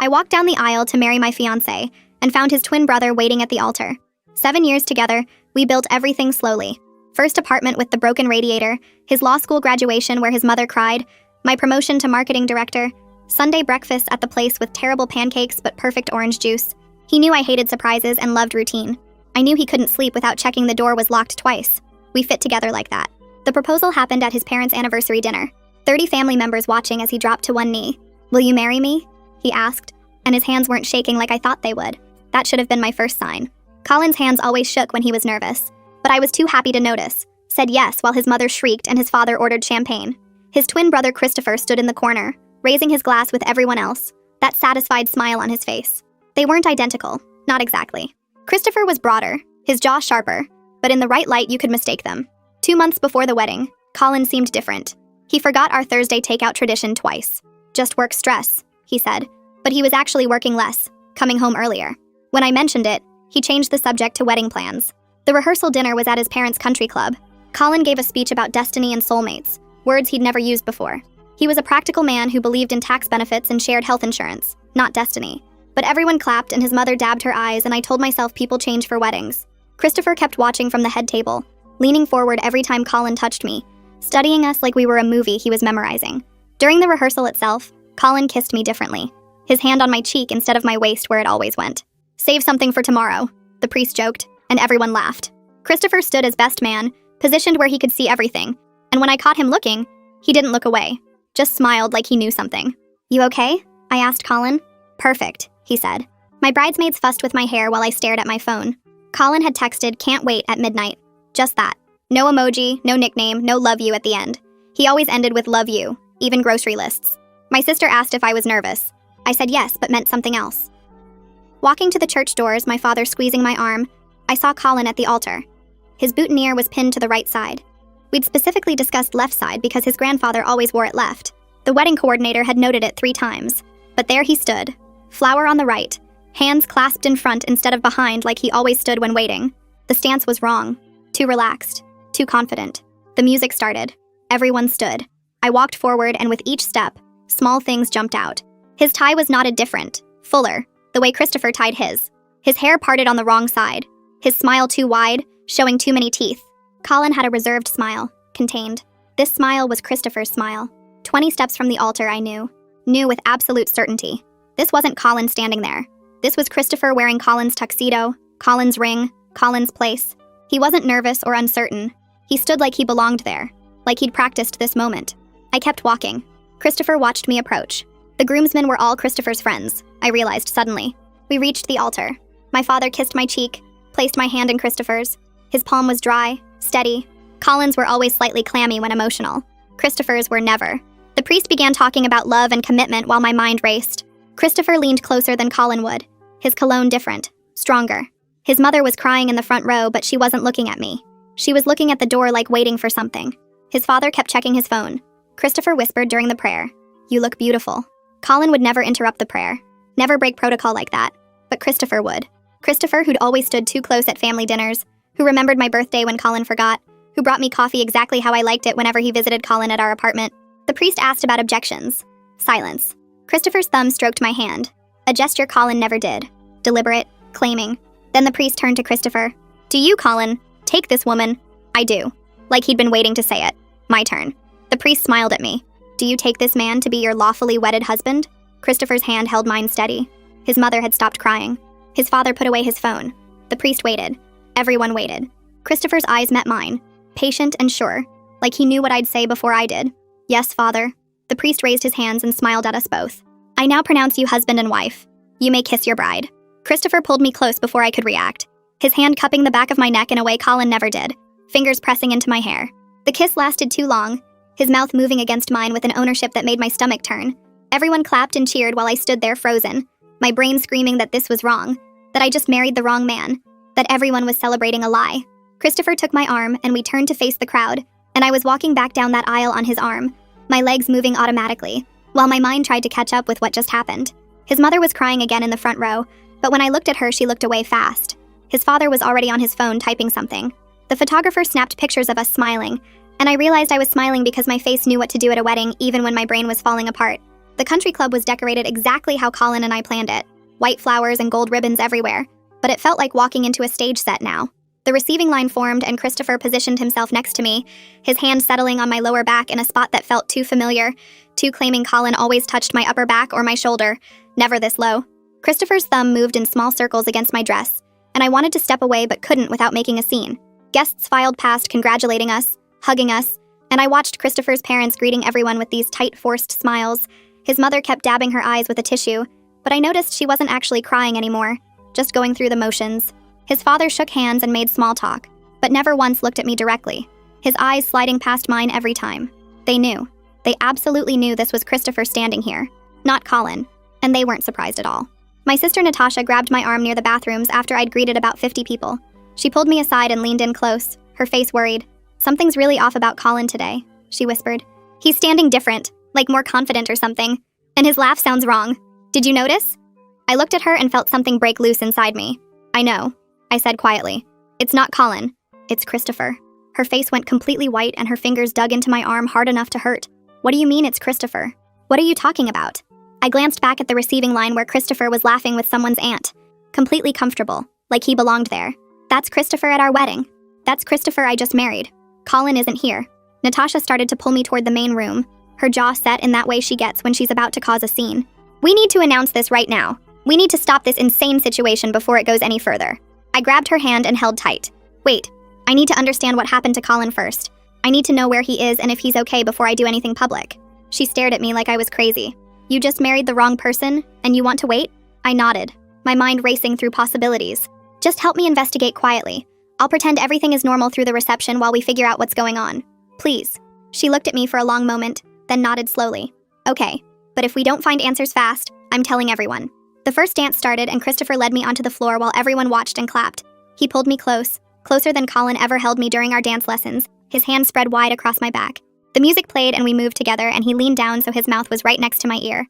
I walked down the aisle to marry my fiancé and found his twin brother waiting at the altar. 7 years together, we built everything slowly. First apartment with the broken radiator, his law school graduation where his mother cried, my promotion to marketing director, Sunday breakfast at the place with terrible pancakes but perfect orange juice. He knew I hated surprises and loved routine. I knew he couldn't sleep without checking the door was locked twice. We fit together like that. The proposal happened at his parents' anniversary dinner. 30 family members watching as he dropped to one knee. "Will you marry me?" he asked, and his hands weren't shaking like I thought they would. That should have been my first sign. Colin's hands always shook when he was nervous, but I was too happy to notice. Said yes while his mother shrieked and his father ordered champagne. His twin brother Christopher stood in the corner, raising his glass with everyone else, that satisfied smile on his face. They weren't identical, not exactly. Christopher was broader, his jaw sharper, but in the right light you could mistake them. 2 months before the wedding, Colin seemed different. He forgot our Thursday takeout tradition twice. "Just work stress," he said, but he was actually working less, coming home earlier. When I mentioned it, he changed the subject to wedding plans. The rehearsal dinner was at his parents' country club. Colin gave a speech about destiny and soulmates, words he'd never used before. He was a practical man who believed in tax benefits and shared health insurance, not destiny. But everyone clapped and his mother dabbed her eyes and I told myself people change for weddings. Christopher kept watching from the head table, leaning forward every time Colin touched me, studying us like we were a movie he was memorizing. During the rehearsal itself, Colin kissed me differently, his hand on my cheek instead of my waist where it always went. "Save something for tomorrow," the priest joked, and everyone laughed. Christopher stood as best man, positioned where he could see everything, and when I caught him looking, he didn't look away, just smiled like he knew something. "You okay?" I asked Colin. "Perfect," he said. My bridesmaids fussed with my hair while I stared at my phone. Colin had texted "can't wait" at midnight. Just that. No emoji, no nickname, no love you at the end. He always ended with love you, even grocery lists. My sister asked if I was nervous. I said yes, but meant something else. Walking to the church doors, my father squeezing my arm, I saw Colin at the altar. His boutonniere was pinned to the right side. We'd specifically discussed left side because his grandfather always wore it left. The wedding coordinator had noted it 3 times. But there he stood, flower on the right, hands clasped in front instead of behind like he always stood when waiting. The stance was wrong. Too relaxed. Too confident. The music started. Everyone stood. I walked forward and with each step, small things jumped out. His tie was knotted different, fuller, the way Christopher tied his. His hair parted on the wrong side. His smile too wide, showing too many teeth. Colin had a reserved smile, contained. This smile was Christopher's smile. 20 steps from the altar I knew with absolute certainty. This wasn't Colin standing there. This was Christopher wearing Colin's tuxedo, Colin's ring, Colin's place. He wasn't nervous or uncertain. He stood like he belonged there, like he'd practiced this moment. I kept walking. Christopher watched me approach. The groomsmen were all Christopher's friends, I realized suddenly. We reached the altar. My father kissed my cheek, placed my hand in Christopher's. His palm was dry, steady. Colin's were always slightly clammy when emotional. Christopher's were never. The priest began talking about love and commitment while my mind raced. Christopher leaned closer than Colin would. His cologne different, stronger. His mother was crying in the front row, but she wasn't looking at me. She was looking at the door like waiting for something. His father kept checking his phone. Christopher whispered during the prayer, "You look beautiful." Colin would never interrupt the prayer, never break protocol like that, but Christopher would. Christopher, who'd always stood too close at family dinners, who remembered my birthday when Colin forgot, who brought me coffee exactly how I liked it whenever he visited Colin at our apartment. The priest asked about objections. Silence. Christopher's thumb stroked my hand, a gesture Colin never did. Deliberate, claiming. Then the priest turned to Christopher. "Do you, Colin, take this woman?" "I do." Like he'd been waiting to say it. My turn. The priest smiled at me. "Do you take this man to be your lawfully wedded husband?" Christopher's hand held mine steady. His mother had stopped crying. His father put away his phone. The priest waited. Everyone waited. Christopher's eyes met mine, patient and sure, like he knew what I'd say before I did. "Yes, father." The priest raised his hands and smiled at us both. "I now pronounce you husband and wife. You may kiss your bride." Christopher pulled me close before I could react, his hand cupping the back of my neck in a way Colin never did, fingers pressing into my hair. The kiss lasted too long, his mouth moving against mine with an ownership that made my stomach turn. Everyone clapped and cheered while I stood there frozen, my brain screaming that this was wrong, that I just married the wrong man, that everyone was celebrating a lie. Christopher took my arm and we turned to face the crowd, and I was walking back down that aisle on his arm, my legs moving automatically, while my mind tried to catch up with what just happened. His mother was crying again in the front row, but when I looked at her, she looked away fast. His father was already on his phone typing something. The photographer snapped pictures of us smiling, and I realized I was smiling because my face knew what to do at a wedding even when my brain was falling apart. The country club was decorated exactly how Colin and I planned it. White flowers and gold ribbons everywhere. But it felt like walking into a stage set now. The receiving line formed and Christopher positioned himself next to me, his hand settling on my lower back in a spot that felt too familiar, too claiming Colin always touched my upper back or my shoulder, never this low. Christopher's thumb moved in small circles against my dress, and I wanted to step away but couldn't without making a scene. Guests filed past congratulating us, hugging us, and I watched Christopher's parents greeting everyone with these tight, forced smiles. His mother kept dabbing her eyes with a tissue, but I noticed she wasn't actually crying anymore, just going through the motions. His father shook hands and made small talk, but never once looked at me directly, his eyes sliding past mine every time. They knew. They absolutely knew this was Christopher standing here, not Colin, and they weren't surprised at all. My sister Natasha grabbed my arm near the bathrooms after I'd greeted about 50 people. She pulled me aside and leaned in close, her face worried. "Something's really off about Colin today," she whispered. "He's standing different, like more confident or something, and his laugh sounds wrong. Did you notice?" I looked at her and felt something break loose inside me. "I know," I said quietly. "It's not Colin. It's Christopher." Her face went completely white and her fingers dug into my arm hard enough to hurt. "What do you mean it's Christopher? What are you talking about?" I glanced back at the receiving line where Christopher was laughing with someone's aunt. Completely comfortable, like he belonged there. "That's Christopher at our wedding. That's Christopher I just married. Colin isn't here." Natasha started to pull me toward the main room, her jaw set in that way she gets when she's about to cause a scene. "We need to announce this right now. We need to stop this insane situation before it goes any further." I grabbed her hand and held tight. "Wait, I need to understand what happened to Colin first. I need to know where he is and if he's okay before I do anything public." She stared at me like I was crazy. "You just married the wrong person, and you want to wait?" I nodded, my mind racing through possibilities. "Just help me investigate quietly. I'll pretend everything is normal through the reception while we figure out what's going on. Please." She looked at me for a long moment, then nodded slowly. "Okay, but if we don't find answers fast, I'm telling everyone." The first dance started and Christopher led me onto the floor while everyone watched and clapped. He pulled me close, closer than Colin ever held me during our dance lessons, his hands spread wide across my back. The music played and we moved together and he leaned down so his mouth was right next to my ear.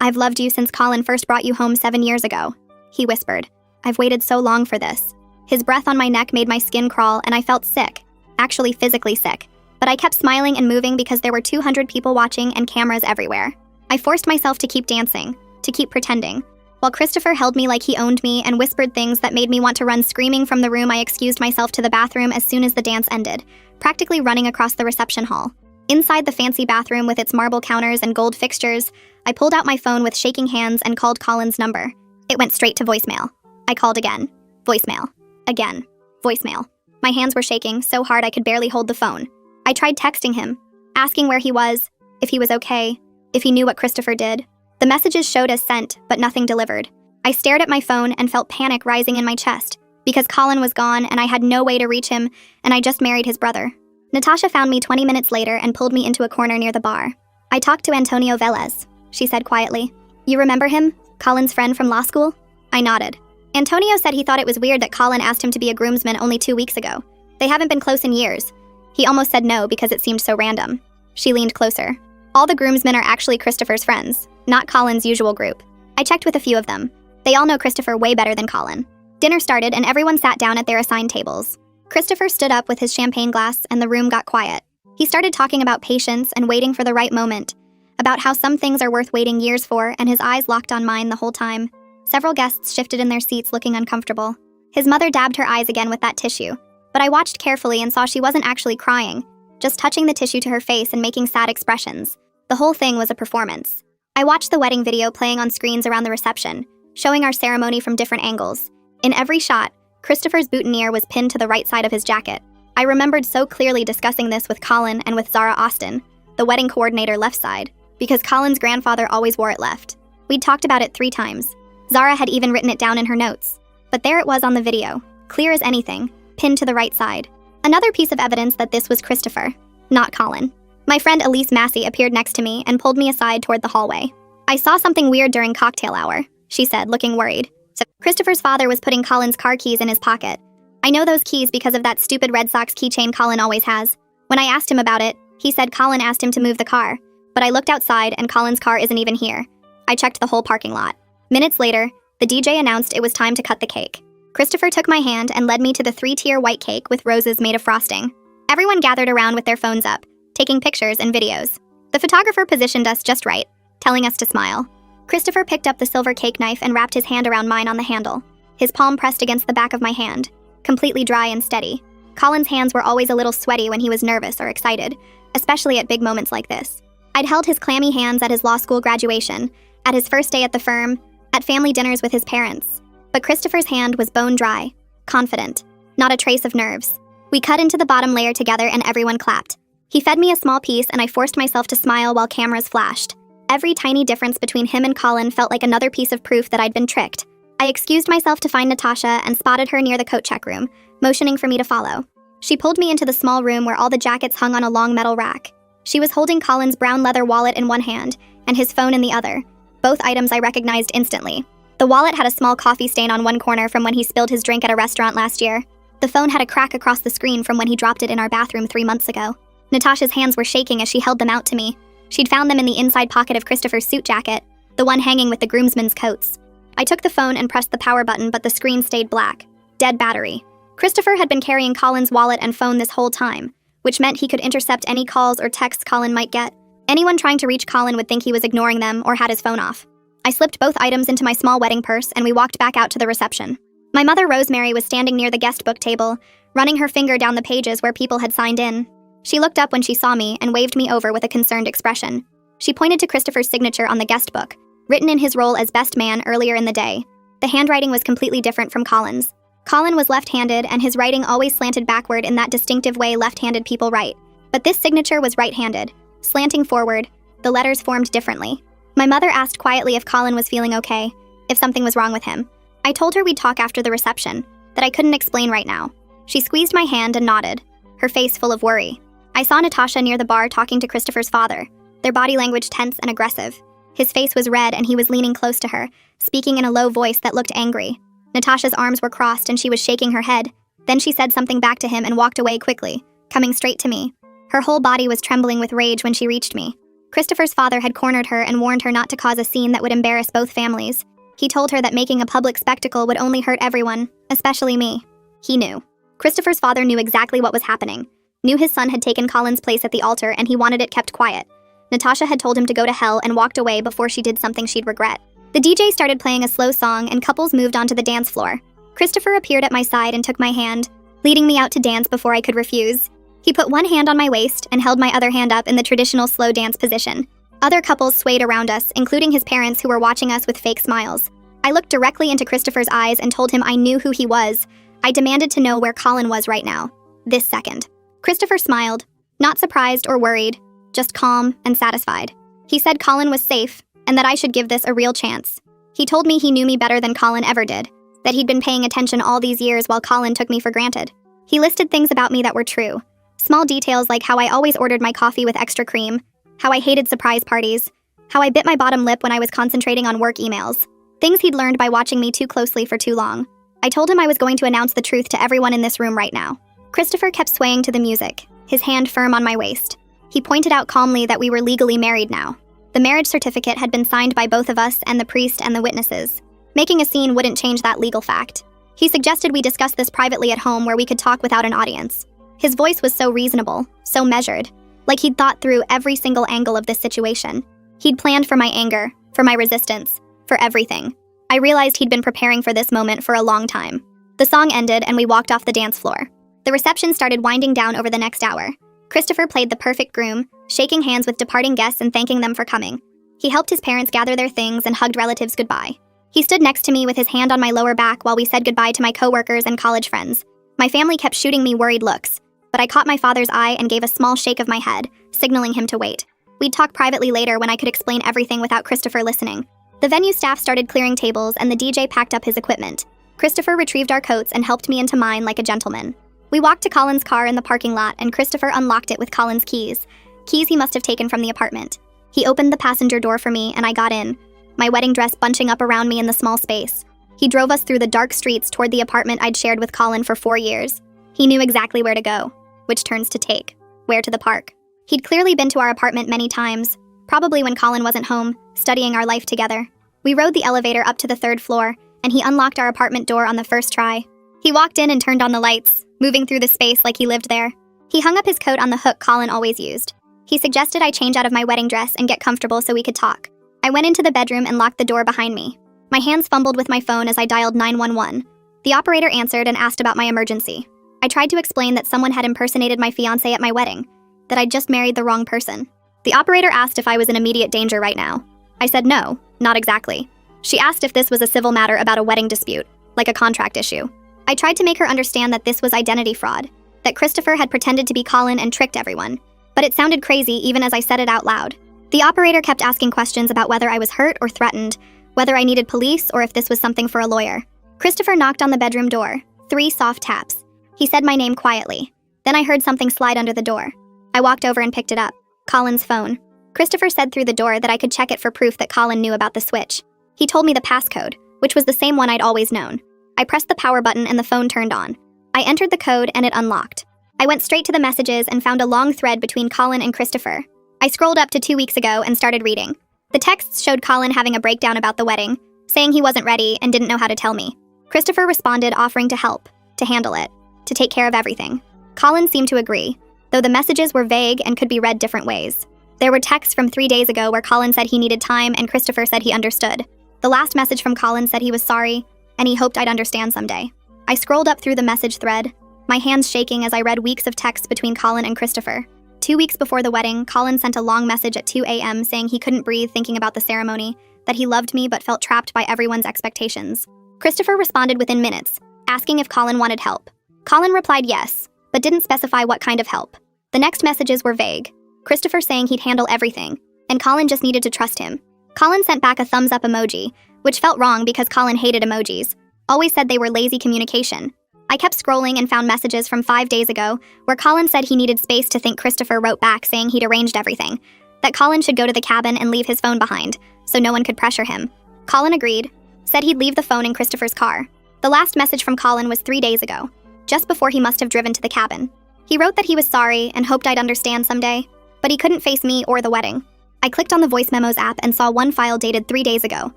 "I've loved you since Colin first brought you home 7 years ago," he whispered. "I've waited so long for this." His breath on my neck made my skin crawl and I felt sick, actually physically sick. But I kept smiling and moving because there were 200 people watching and cameras everywhere. I forced myself to keep dancing, to keep pretending. While Christopher held me like he owned me and whispered things that made me want to run screaming from the room, I excused myself to the bathroom as soon as the dance ended, practically running across the reception hall. Inside the fancy bathroom with its marble counters and gold fixtures, I pulled out my phone with shaking hands and called Colin's number. It went straight to voicemail. I called again. Voicemail. Again. Voicemail. My hands were shaking so hard I could barely hold the phone. I tried texting him, asking where he was, if he was okay, if he knew what Christopher did. The messages showed as sent, but nothing delivered. I stared at my phone and felt panic rising in my chest, because Colin was gone and I had no way to reach him, and I just married his brother. Natasha found me 20 minutes later and pulled me into a corner near the bar. "I talked to Antonio Velez," she said quietly. "You remember him? Colin's friend from law school?" I nodded. "Antonio said he thought it was weird that Colin asked him to be a groomsman only 2 weeks ago. They haven't been close in years. He almost said no because it seemed so random." She leaned closer. "All the groomsmen are actually Christopher's friends, not Colin's usual group. I checked with a few of them. They all know Christopher way better than Colin." Dinner started and everyone sat down at their assigned tables. Christopher stood up with his champagne glass and the room got quiet. He started talking about patience and waiting for the right moment, about how some things are worth waiting years for, and his eyes locked on mine the whole time. Several guests shifted in their seats looking uncomfortable. His mother dabbed her eyes again with that tissue, but I watched carefully and saw she wasn't actually crying, just touching the tissue to her face and making sad expressions. The whole thing was a performance. I watched the wedding video playing on screens around the reception, showing our ceremony from different angles. In every shot, Christopher's boutonniere was pinned to the right side of his jacket. I remembered so clearly discussing this with Colin and with Zara Austin, the wedding coordinator left side, because Colin's grandfather always wore it left. We'd talked about it 3 times. Zara had even written it down in her notes. But there it was on the video, clear as anything, pinned to the right side. Another piece of evidence that this was Christopher, not Colin. My friend Elise Massey appeared next to me and pulled me aside toward the hallway. "I saw something weird during cocktail hour," she said, looking worried. "So Christopher's father was putting Colin's car keys in his pocket. I know those keys because of that stupid Red Sox keychain Colin always has. When I asked him about it, he said Colin asked him to move the car. But I looked outside and Colin's car isn't even here. I checked the whole parking lot." Minutes later, the DJ announced it was time to cut the cake. Christopher took my hand and led me to the 3-tier white cake with roses made of frosting. Everyone gathered around with their phones up, taking pictures and videos. The photographer positioned us just right, telling us to smile. Christopher picked up the silver cake knife and wrapped his hand around mine on the handle. His palm pressed against the back of my hand, completely dry and steady. Colin's hands were always a little sweaty when he was nervous or excited, especially at big moments like this. I'd held his clammy hands at his law school graduation, at his first day at the firm, at family dinners with his parents. But Christopher's hand was bone dry, confident, not a trace of nerves. We cut into the bottom layer together and everyone clapped. He fed me a small piece and I forced myself to smile while cameras flashed. Every tiny difference between him and Colin felt like another piece of proof that I'd been tricked. I excused myself to find Natasha and spotted her near the coat check room, motioning for me to follow. She pulled me into the small room where all the jackets hung on a long metal rack. She was holding Colin's brown leather wallet in one hand and his phone in the other, both items I recognized instantly. The wallet had a small coffee stain on one corner from when he spilled his drink at a restaurant last year. The phone had a crack across the screen from when he dropped it in our bathroom 3 months ago. Natasha's hands were shaking as she held them out to me. She'd found them in the inside pocket of Christopher's suit jacket, the one hanging with the groomsmen's coats. I took the phone and pressed the power button, but the screen stayed black. Dead battery. Christopher had been carrying Colin's wallet and phone this whole time, which meant he could intercept any calls or texts Colin might get. Anyone trying to reach Colin would think he was ignoring them or had his phone off. I slipped both items into my small wedding purse and we walked back out to the reception. My mother, Rosemary, was standing near the guest book table, running her finger down the pages where people had signed in. She looked up when she saw me and waved me over with a concerned expression. She pointed to Christopher's signature on the guest book, written in his role as best man earlier in the day. The handwriting was completely different from Colin's. Colin was left-handed and his writing always slanted backward in that distinctive way left-handed people write. But this signature was right-handed, slanting forward. The letters formed differently. My mother asked quietly if Colin was feeling okay, if something was wrong with him. I told her we'd talk after the reception, that I couldn't explain right now. She squeezed my hand and nodded, her face full of worry. I saw Natasha near the bar talking to Christopher's father, their body language tense and aggressive. His face was red and he was leaning close to her, speaking in a low voice that looked angry. Natasha's arms were crossed and she was shaking her head. Then she said something back to him and walked away quickly, coming straight to me. Her whole body was trembling with rage when she reached me. Christopher's father had cornered her and warned her not to cause a scene that would embarrass both families. He told her that making a public spectacle would only hurt everyone, especially me. He knew. Christopher's father knew exactly what was happening, knew his son had taken Colin's place at the altar and he wanted it kept quiet. Natasha had told him to go to hell and walked away before she did something she'd regret. The DJ started playing a slow song and couples moved onto the dance floor. Christopher appeared at my side and took my hand, leading me out to dance before I could refuse. He put one hand on my waist and held my other hand up in the traditional slow dance position. Other couples swayed around us, including his parents who were watching us with fake smiles. I looked directly into Christopher's eyes and told him I knew who he was. I demanded to know where Colin was right now, this second. Christopher smiled, not surprised or worried, just calm and satisfied. He said Colin was safe and that I should give this a real chance. He told me he knew me better than Colin ever did, that he'd been paying attention all these years while Colin took me for granted. He listed things about me that were true. Small details like how I always ordered my coffee with extra cream, how I hated surprise parties, how I bit my bottom lip when I was concentrating on work emails. Things he'd learned by watching me too closely for too long. I told him I was going to announce the truth to everyone in this room right now. Christopher kept swaying to the music, his hand firm on my waist. He pointed out calmly that we were legally married now. The marriage certificate had been signed by both of us and the priest and the witnesses. Making a scene wouldn't change that legal fact. He suggested we discuss this privately at home where we could talk without an audience. His voice was so reasonable, so measured, like he'd thought through every single angle of this situation. He'd planned for my anger, for my resistance, for everything. I realized he'd been preparing for this moment for a long time. The song ended and we walked off the dance floor. The reception started winding down over the next hour. Christopher played the perfect groom, shaking hands with departing guests and thanking them for coming. He helped his parents gather their things and hugged relatives goodbye. He stood next to me with his hand on my lower back while we said goodbye to my coworkers and college friends. My family kept shooting me worried looks, but I caught my father's eye and gave a small shake of my head, signaling him to wait. We'd talk privately later when I could explain everything without Christopher listening. The venue staff started clearing tables and the DJ packed up his equipment. Christopher retrieved our coats and helped me into mine like a gentleman. We walked to Colin's car in the parking lot and Christopher unlocked it with Colin's keys he must have taken from the apartment. He opened the passenger door for me and I got in, my wedding dress bunching up around me in the small space. He drove us through the dark streets toward the apartment I'd shared with Colin for 4 years. He knew exactly where to go, which turns to take, where to the park. He'd clearly been to our apartment many times, probably when Colin wasn't home, studying our life together. We rode the elevator up to the 3rd floor, and he unlocked our apartment door on the first try. He walked in and turned on the lights, moving through the space like he lived there. He hung up his coat on the hook Colin always used. He suggested I change out of my wedding dress and get comfortable so we could talk. I went into the bedroom and locked the door behind me. My hands fumbled with my phone as I dialed 911. The operator answered and asked about my emergency. I tried to explain that someone had impersonated my fiancé at my wedding, that I'd just married the wrong person. The operator asked if I was in immediate danger right now. I said no, not exactly. She asked if this was a civil matter about a wedding dispute, like a contract issue. I tried to make her understand that this was identity fraud, that Christopher had pretended to be Colin and tricked everyone. But it sounded crazy even as I said it out loud. The operator kept asking questions about whether I was hurt or threatened, whether I needed police or if this was something for a lawyer. Christopher knocked on the bedroom door, 3 soft taps. He said my name quietly. Then I heard something slide under the door. I walked over and picked it up. Colin's phone. Christopher said through the door that I could check it for proof that Colin knew about the switch. He told me the passcode, which was the same one I'd always known. I pressed the power button and the phone turned on. I entered the code and it unlocked. I went straight to the messages and found a long thread between Colin and Christopher. I scrolled up to 2 weeks ago and started reading. The texts showed Colin having a breakdown about the wedding, saying he wasn't ready and didn't know how to tell me. Christopher responded offering to help, to handle it, to take care of everything. Colin seemed to agree, though the messages were vague and could be read different ways. There were texts from 3 days ago where Colin said he needed time and Christopher said he understood. The last message from Colin said he was sorry and he hoped I'd understand someday. I scrolled up through the message thread, my hands shaking as I read weeks of text between Colin and Christopher. 2 weeks before the wedding, Colin sent a long message at 2 a.m. saying he couldn't breathe thinking about the ceremony, that he loved me but felt trapped by everyone's expectations. Christopher responded within minutes, asking if Colin wanted help. Colin replied yes, but didn't specify what kind of help. The next messages were vague. Christopher saying he'd handle everything, and Colin just needed to trust him. Colin sent back a thumbs up emoji, which felt wrong because Colin hated emojis. Always said they were lazy communication. I kept scrolling and found messages from 5 days ago where Colin said he needed space to think. Christopher wrote back saying he'd arranged everything, that Colin should go to the cabin and leave his phone behind, so no one could pressure him. Colin agreed, said he'd leave the phone in Christopher's car. The last message from Colin was 3 days ago, just before he must have driven to the cabin. He wrote that he was sorry and hoped I'd understand someday, but he couldn't face me or the wedding. I clicked on the voice memos app and saw one file dated 3 days ago,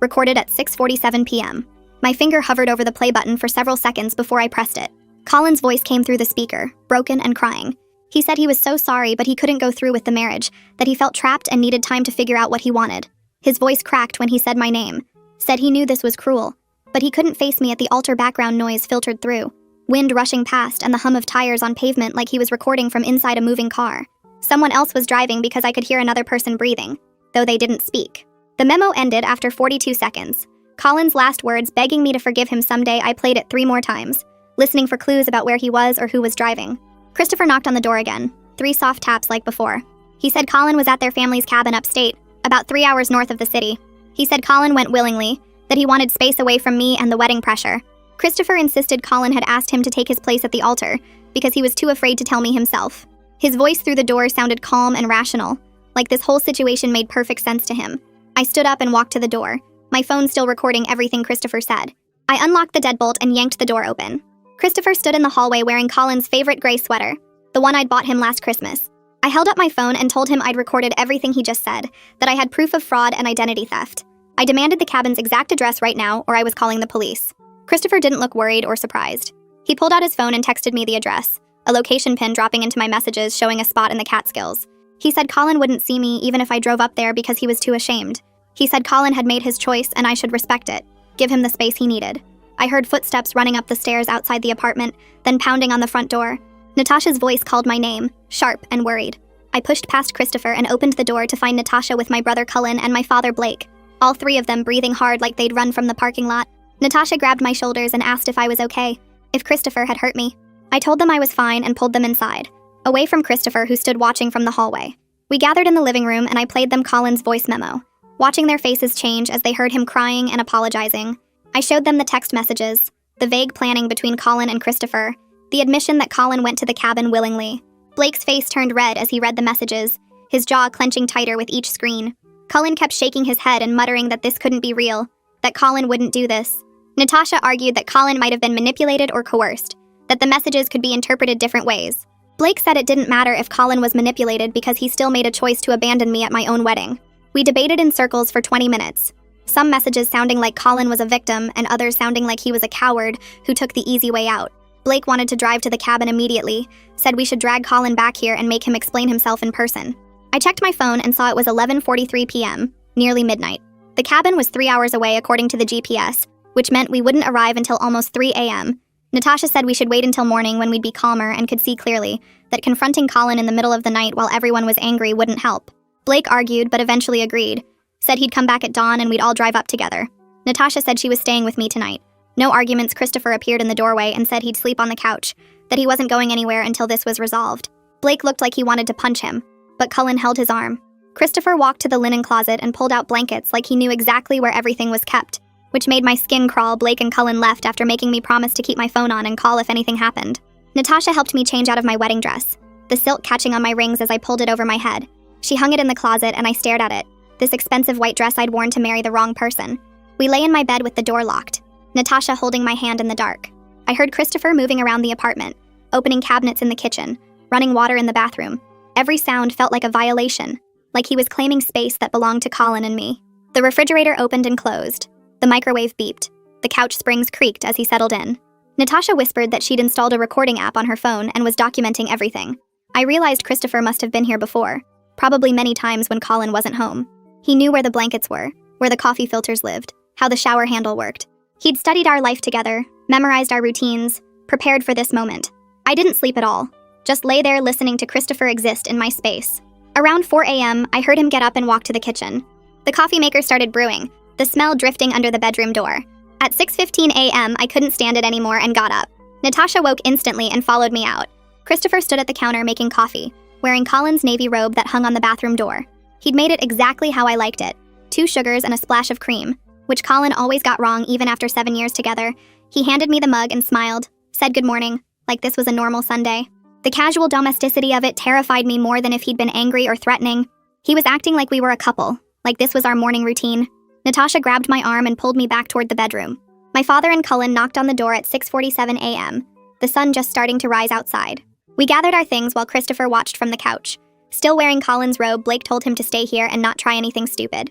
recorded at 6:47 p.m. My finger hovered over the play button for several seconds before I pressed it. Colin's voice came through the speaker, broken and crying. He said he was so sorry but he couldn't go through with the marriage, that he felt trapped and needed time to figure out what he wanted. His voice cracked when he said my name, said he knew this was cruel, but he couldn't face me at the altar. Background noise filtered through, wind rushing past and the hum of tires on pavement like he was recording from inside a moving car. Someone else was driving because I could hear another person breathing, though they didn't speak. The memo ended after 42 seconds. Colin's last words begging me to forgive him someday. I played it 3 more times, listening for clues about where he was or who was driving. Christopher knocked on the door again, 3 soft taps like before. He said Colin was at their family's cabin upstate, about 3 hours north of the city. He said Colin went willingly, that he wanted space away from me and the wedding pressure. Christopher insisted Colin had asked him to take his place at the altar because he was too afraid to tell me himself. His voice through the door sounded calm and rational, like this whole situation made perfect sense to him. I stood up and walked to the door, my phone still recording everything Christopher said. I unlocked the deadbolt and yanked the door open. Christopher stood in the hallway wearing Colin's favorite gray sweater, the one I'd bought him last Christmas. I held up my phone and told him I'd recorded everything he just said, that I had proof of fraud and identity theft. I demanded the cabin's exact address right now or I was calling the police. Christopher didn't look worried or surprised. He pulled out his phone and texted me the address, a location pin dropping into my messages showing a spot in the Catskills. He said Colin wouldn't see me even if I drove up there because he was too ashamed. He said Colin had made his choice and I should respect it, give him the space he needed. I heard footsteps running up the stairs outside the apartment, then pounding on the front door. Natasha's voice called my name, sharp and worried. I pushed past Christopher and opened the door to find Natasha with my brother Cullen and my father Blake, all 3 of them breathing hard like they'd run from the parking lot. Natasha grabbed my shoulders and asked if I was okay, if Christopher had hurt me. I told them I was fine and pulled them inside, away from Christopher who stood watching from the hallway. We gathered in the living room and I played them Colin's voice memo, watching their faces change as they heard him crying and apologizing. I showed them the text messages, the vague planning between Colin and Christopher, the admission that Colin went to the cabin willingly. Blake's face turned red as he read the messages, his jaw clenching tighter with each screen. Cullen kept shaking his head and muttering that this couldn't be real, that Colin wouldn't do this. Natasha argued that Colin might have been manipulated or coerced, that the messages could be interpreted different ways. Blake said it didn't matter if Colin was manipulated because he still made a choice to abandon me at my own wedding. We debated in circles for 20 minutes, some messages sounding like Colin was a victim and others sounding like he was a coward who took the easy way out. Blake wanted to drive to the cabin immediately, said we should drag Colin back here and make him explain himself in person. I checked my phone and saw it was 11:43 p.m., nearly midnight. The cabin was 3 hours away according to the GPS, which meant we wouldn't arrive until almost 3 a.m. Natasha said we should wait until morning when we'd be calmer and could see clearly that confronting Colin in the middle of the night while everyone was angry wouldn't help. Blake argued but eventually agreed, said he'd come back at dawn and we'd all drive up together. Natasha said she was staying with me tonight. No arguments. Christopher appeared in the doorway and said he'd sleep on the couch, that he wasn't going anywhere until this was resolved. Blake looked like he wanted to punch him, but Cullen held his arm. Christopher walked to the linen closet and pulled out blankets like he knew exactly where everything was kept, which made my skin crawl. Blake and Cullen left after making me promise to keep my phone on and call if anything happened. Natasha helped me change out of my wedding dress, the silk catching on my rings as I pulled it over my head. She hung it in the closet and I stared at it, this expensive white dress I'd worn to marry the wrong person. We lay in my bed with the door locked, Natasha holding my hand in the dark. I heard Christopher moving around the apartment, opening cabinets in the kitchen, running water in the bathroom. Every sound felt like a violation, like he was claiming space that belonged to Colin and me. The refrigerator opened and closed. The microwave beeped. The couch springs creaked as he settled in. Natasha whispered that she'd installed a recording app on her phone and was documenting everything. I realized Christopher must have been here before, probably many times when Colin wasn't home. He knew where the blankets were, where the coffee filters lived, how the shower handle worked. He'd studied our life together, memorized our routines, prepared for this moment. I didn't sleep at all, just lay there listening to Christopher exist in my space. Around 4 a.m., I heard him get up and walk to the kitchen. The coffee maker started brewing, the smell drifting under the bedroom door. At 6:15 a.m., I couldn't stand it anymore and got up. Natasha woke instantly and followed me out. Christopher stood at the counter making coffee, wearing Colin's navy robe that hung on the bathroom door. He'd made it exactly how I liked it, 2 sugars and a splash of cream, which Colin always got wrong even after 7 years together. He handed me the mug and smiled, said good morning, like this was a normal Sunday. The casual domesticity of it terrified me more than if he'd been angry or threatening. He was acting like we were a couple, like this was our morning routine. Natasha grabbed my arm and pulled me back toward the bedroom. My father and Cullen knocked on the door at 6:47 a.m., the sun just starting to rise outside. We gathered our things while Christopher watched from the couch. Still wearing Colin's robe, Blake told him to stay here and not try anything stupid.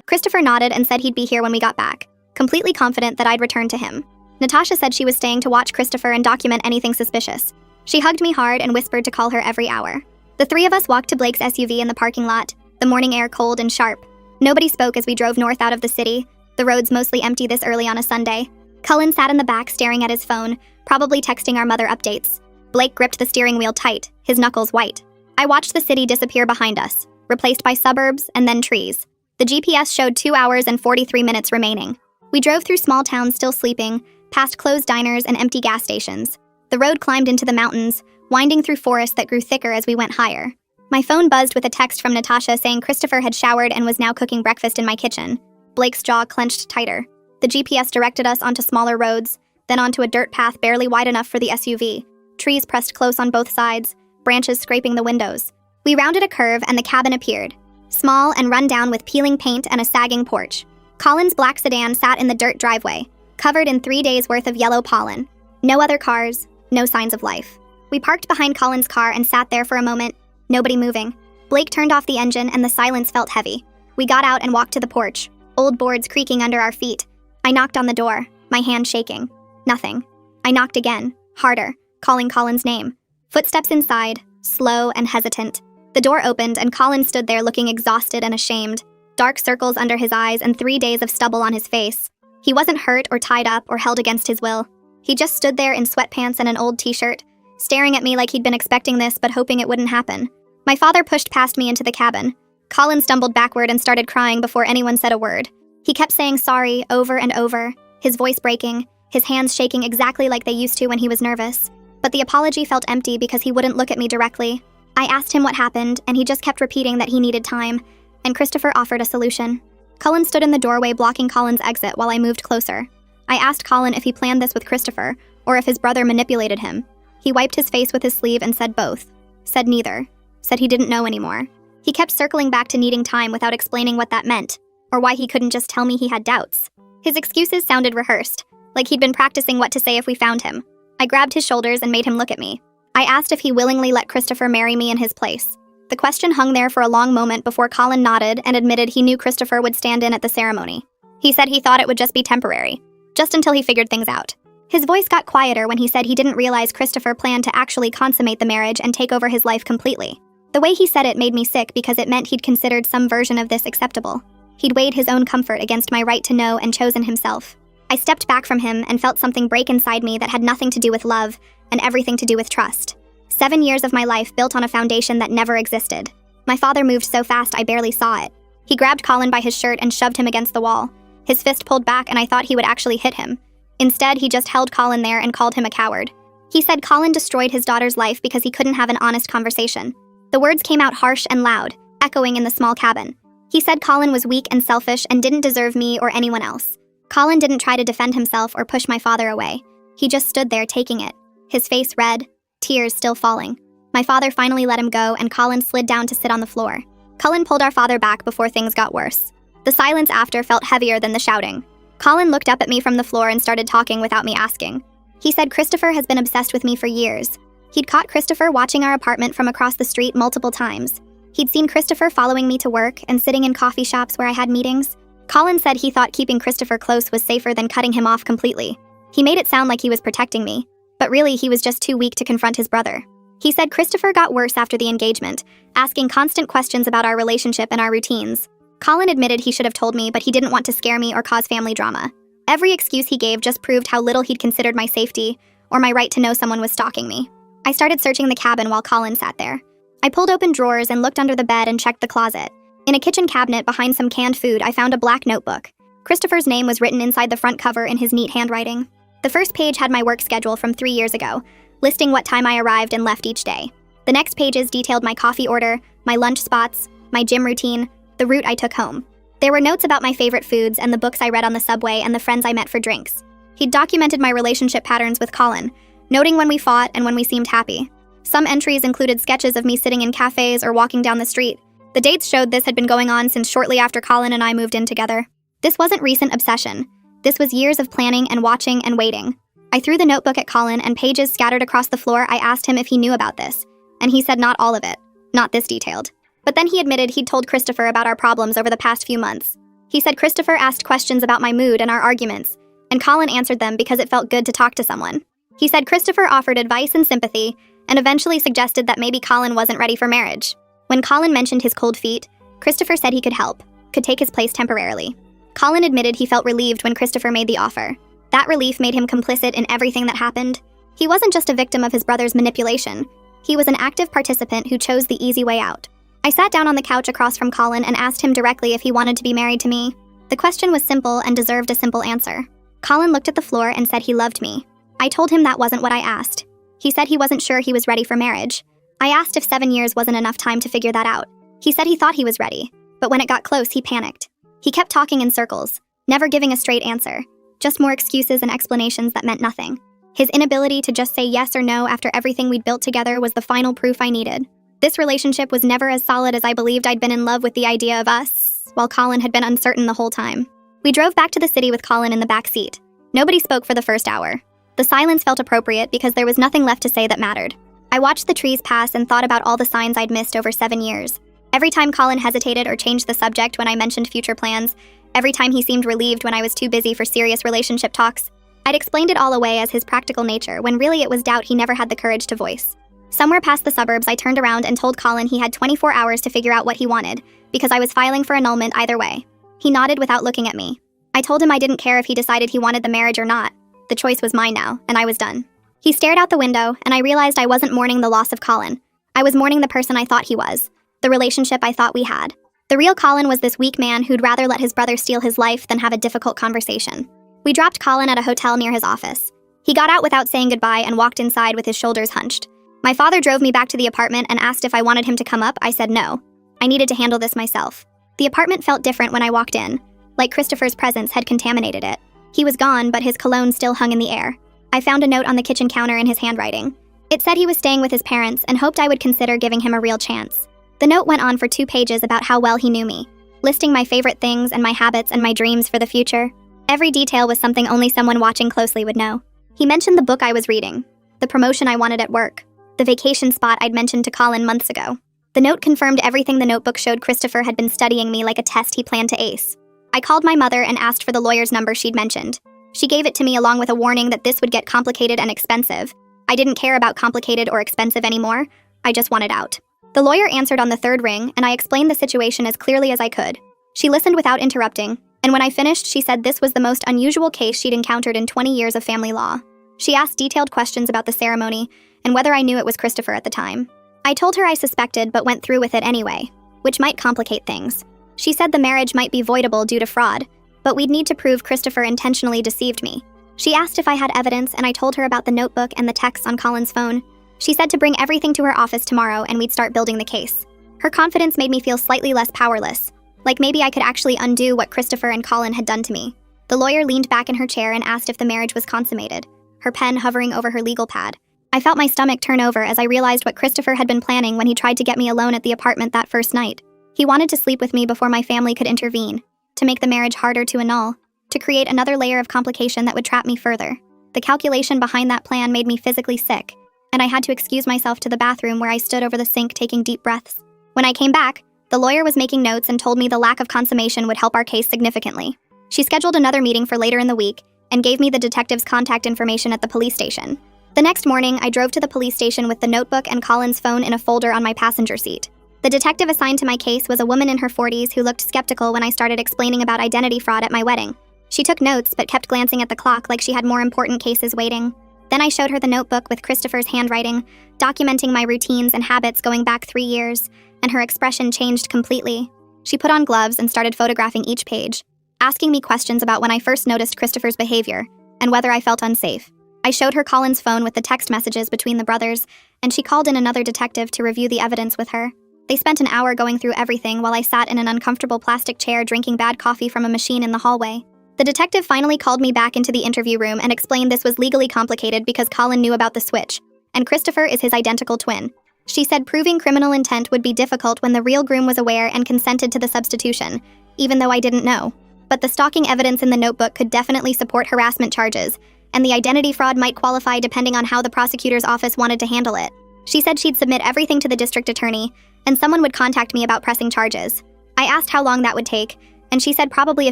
Christopher nodded and said he'd be here when we got back, completely confident that I'd return to him. Natasha said she was staying to watch Christopher and document anything suspicious. She hugged me hard and whispered to call her every hour. The 3 of us walked to Blake's SUV in the parking lot, the morning air cold and sharp. Nobody spoke as we drove north out of the city, the roads mostly empty this early on a Sunday. Cullen sat in the back staring at his phone, probably texting our mother updates. Blake gripped the steering wheel tight, his knuckles white. I watched the city disappear behind us, replaced by suburbs and then trees. The GPS showed 2 hours and 43 minutes remaining. We drove through small towns still sleeping, past closed diners and empty gas stations. The road climbed into the mountains, winding through forests that grew thicker as we went higher. My phone buzzed with a text from Natasha saying Christopher had showered and was now cooking breakfast in my kitchen. Blake's jaw clenched tighter. The GPS directed us onto smaller roads, then onto a dirt path barely wide enough for the SUV. Trees pressed close on both sides, branches scraping the windows. We rounded a curve and the cabin appeared, small and run down with peeling paint and a sagging porch. Colin's black sedan sat in the dirt driveway, covered in 3 days' worth of yellow pollen. No other cars, no signs of life. We parked behind Colin's car and sat there for a moment, nobody moving. Blake turned off the engine and the silence felt heavy. We got out and walked to the porch, old boards creaking under our feet. I knocked on the door, my hand shaking. Nothing. I knocked again, harder, calling Colin's name. Footsteps inside, slow and hesitant. The door opened and Colin stood there looking exhausted and ashamed, dark circles under his eyes and 3 days of stubble on his face. He wasn't hurt or tied up or held against his will. He just stood there in sweatpants and an old t-shirt, staring at me like he'd been expecting this but hoping it wouldn't happen. My father pushed past me into the cabin. Colin stumbled backward and started crying before anyone said a word. He kept saying sorry over and over, his voice breaking, his hands shaking exactly like they used to when he was nervous. But the apology felt empty because he wouldn't look at me directly. I asked him what happened, and he just kept repeating that he needed time, and Christopher offered a solution. Cullen stood in the doorway blocking Colin's exit while I moved closer. I asked Colin if he planned this with Christopher, or if his brother manipulated him. He wiped his face with his sleeve and said both. Said neither. Said he didn't know anymore. He kept circling back to needing time without explaining what that meant, or why he couldn't just tell me he had doubts. His excuses sounded rehearsed, like he'd been practicing what to say if we found him. I grabbed his shoulders and made him look at me. I asked if he willingly let Christopher marry me in his place. The question hung there for a long moment before Colin nodded and admitted he knew Christopher would stand in at the ceremony. He said he thought it would just be temporary, just until he figured things out. His voice got quieter when he said he didn't realize Christopher planned to actually consummate the marriage and take over his life completely. The way he said it made me sick because it meant he'd considered some version of this acceptable. He'd weighed his own comfort against my right to know and chosen himself. I stepped back from him and felt something break inside me that had nothing to do with love and everything to do with trust. 7 years of my life built on a foundation that never existed. My father moved so fast I barely saw it. He grabbed Colin by his shirt and shoved him against the wall. His fist pulled back and I thought he would actually hit him. Instead, he just held Colin there and called him a coward. He said Colin destroyed his daughter's life because he couldn't have an honest conversation. The words came out harsh and loud, echoing in the small cabin. He said Colin was weak and selfish and didn't deserve me or anyone else. Colin didn't try to defend himself or push my father away. He just stood there taking it, his face red, tears still falling. My father finally let him go and Colin slid down to sit on the floor. Colin pulled our father back before things got worse. The silence after felt heavier than the shouting. Colin looked up at me from the floor and started talking without me asking. He said Christopher has been obsessed with me for years. He'd caught Christopher watching our apartment from across the street multiple times. He'd seen Christopher following me to work and sitting in coffee shops where I had meetings. Colin said he thought keeping Christopher close was safer than cutting him off completely. He made it sound like he was protecting me, but really he was just too weak to confront his brother. He said Christopher got worse after the engagement, asking constant questions about our relationship and our routines. Colin admitted he should have told me, but he didn't want to scare me or cause family drama. Every excuse he gave just proved how little he'd considered my safety or my right to know someone was stalking me. I started searching the cabin while Colin sat there. I pulled open drawers and looked under the bed and checked the closet. In a kitchen cabinet behind some canned food, I found a black notebook. Christopher's name was written inside the front cover in his neat handwriting. The first page had my work schedule from 3 years ago, listing what time I arrived and left each day. The next pages detailed my coffee order, my lunch spots, my gym routine, the route I took home. There were notes about my favorite foods and the books I read on the subway and the friends I met for drinks. He'd documented my relationship patterns with Colin, noting when we fought and when we seemed happy. Some entries included sketches of me sitting in cafes or walking down the street. The dates showed this had been going on since shortly after Colin and I moved in together. This wasn't recent obsession. This was years of planning and watching and waiting. I threw the notebook at Colin and pages scattered across the floor. I asked him if he knew about this, and he said not all of it, not this detailed. But then he admitted he'd told Christopher about our problems over the past few months. He said Christopher asked questions about my mood and our arguments, and Colin answered them because it felt good to talk to someone. He said Christopher offered advice and sympathy, and eventually suggested that maybe Colin wasn't ready for marriage. When Colin mentioned his cold feet, Christopher said he could help, could take his place temporarily. Colin admitted he felt relieved when Christopher made the offer. That relief made him complicit in everything that happened. He wasn't just a victim of his brother's manipulation. He was an active participant who chose the easy way out. I sat down on the couch across from Colin and asked him directly if he wanted to be married to me. The question was simple and deserved a simple answer. Colin looked at the floor and said he loved me. I told him that wasn't what I asked. He said he wasn't sure he was ready for marriage. I asked if 7 years wasn't enough time to figure that out. He said he thought he was ready, but when it got close, he panicked. He kept talking in circles, never giving a straight answer, just more excuses and explanations that meant nothing. His inability to just say yes or no after everything we'd built together was the final proof I needed. This relationship was never as solid as I believed. I'd been in love with the idea of us, while Colin had been uncertain the whole time. We drove back to the city with Colin in the back seat. Nobody spoke for the first hour. The silence felt appropriate because there was nothing left to say that mattered. I watched the trees pass and thought about all the signs I'd missed over 7 years. Every time Colin hesitated or changed the subject when I mentioned future plans, every time he seemed relieved when I was too busy for serious relationship talks, I'd explained it all away as his practical nature when really it was doubt he never had the courage to voice. Somewhere past the suburbs, I turned around and told Colin he had 24 hours to figure out what he wanted, because I was filing for annulment either way. He nodded without looking at me. I told him I didn't care if he decided he wanted the marriage or not. The choice was mine now, and I was done. He stared out the window, and I realized I wasn't mourning the loss of Colin. I was mourning the person I thought he was, the relationship I thought we had. The real Colin was this weak man who'd rather let his brother steal his life than have a difficult conversation. We dropped Colin at a hotel near his office. He got out without saying goodbye and walked inside with his shoulders hunched. My father drove me back to the apartment and asked if I wanted him to come up. I said no. I needed to handle this myself. The apartment felt different when I walked in, like Christopher's presence had contaminated it. He was gone, but his cologne still hung in the air. I found a note on the kitchen counter in his handwriting. It said he was staying with his parents and hoped I would consider giving him a real chance. The note went on for 2 pages about how well he knew me, listing my favorite things and my habits and my dreams for the future. Every detail was something only someone watching closely would know. He mentioned the book I was reading, the promotion I wanted at work, the vacation spot I'd mentioned to Colin months ago. The note confirmed everything the notebook showed. Christopher had been studying me like a test he planned to ace. I called my mother and asked for the lawyer's number she'd mentioned. She gave it to me along with a warning that this would get complicated and expensive. I didn't care about complicated or expensive anymore. I just wanted out. The lawyer answered on the 3rd ring, and I explained the situation as clearly as I could. She listened without interrupting, and when I finished, she said this was the most unusual case she'd encountered in 20 years of family law. She asked detailed questions about the ceremony and whether I knew it was Christopher at the time. I told her I suspected but went through with it anyway, which might complicate things. She said the marriage might be voidable due to fraud, but we'd need to prove Christopher intentionally deceived me. She asked if I had evidence, and I told her about the notebook and the texts on Colin's phone. She said to bring everything to her office tomorrow and we'd start building the case. Her confidence made me feel slightly less powerless, like maybe I could actually undo what Christopher and Colin had done to me. The lawyer leaned back in her chair and asked if the marriage was consummated, her pen hovering over her legal pad. I felt my stomach turn over as I realized what Christopher had been planning when he tried to get me alone at the apartment that first night. He wanted to sleep with me before my family could intervene, to make the marriage harder to annul, to create another layer of complication that would trap me further. The calculation behind that plan made me physically sick, and I had to excuse myself to the bathroom where I stood over the sink taking deep breaths. When I came back, the lawyer was making notes and told me the lack of consummation would help our case significantly. She scheduled another meeting for later in the week and gave me the detective's contact information at the police station. The next morning, I drove to the police station with the notebook and Colin's phone in a folder on my passenger seat. The detective assigned to my case was a woman in her 40s who looked skeptical when I started explaining about identity fraud at my wedding. She took notes but kept glancing at the clock like she had more important cases waiting. Then I showed her the notebook with Christopher's handwriting, documenting my routines and habits going back 3 years, and her expression changed completely. She put on gloves and started photographing each page, asking me questions about when I first noticed Christopher's behavior and whether I felt unsafe. I showed her Colin's phone with the text messages between the brothers, and she called in another detective to review the evidence with her. They spent an hour going through everything while I sat in an uncomfortable plastic chair drinking bad coffee from a machine in the hallway. The detective finally called me back into the interview room and explained this was legally complicated because Colin knew about the switch, and Christopher is his identical twin. She said proving criminal intent would be difficult when the real groom was aware and consented to the substitution, even though I didn't know. But the stalking evidence in the notebook could definitely support harassment charges, and the identity fraud might qualify depending on how the prosecutor's office wanted to handle it. She said she'd submit everything to the district attorney, and someone would contact me about pressing charges. I asked how long that would take, and she said probably a